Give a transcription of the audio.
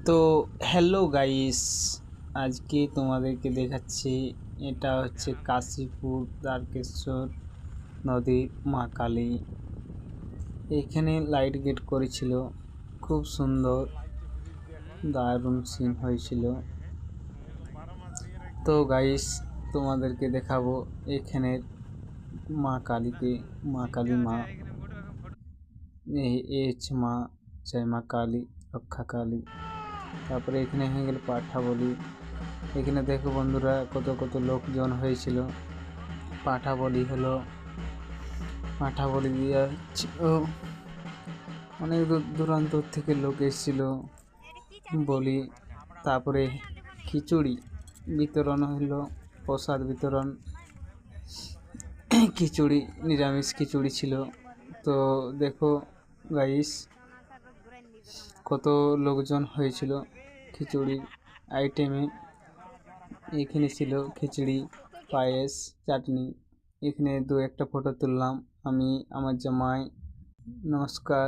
তো hello guys, আজকে তোমাদেরকে দেখাচ্ছি। এটা হচ্ছে কাশীপুর দ্বারকেশ্বর নদীর মা কালী। এখানে লাইট গেট করেছিল, খুব সুন্দর দারুণ সিন হয়েছিল। তো গাইস, তোমাদেরকে দেখাবো এখানের মা কালীকে। মা কালী মা এই হচ্ছে মা, জয় মা কালী, রক্ষা কালী। তারপরে এখানে হয়ে গেল পাঠা বলি। এখানে দেখো বন্ধুরা, কত কত লোকজন হয়েছিল। পাঠা বলি হলো, পাঠা বলি দিয়ে ছিল, অনেক দূর দূরান্ত থেকে লোক এসেছিল বলি। তারপরে খিচুড়ি বিতরণ হলো, প্রসাদ বিতরণ। খিচুড়ি নিরামিষ খিচুড়ি ছিল। তো দেখো গাইস, কত লোকজন হয়েছিল খিচুড়ির আইটেমে। এখানে ছিল খিচুড়ি, পায়েস, চাটনি। এখানে দু একটা ফটো তুললাম আমি, আমার জামাই। নমস্কার।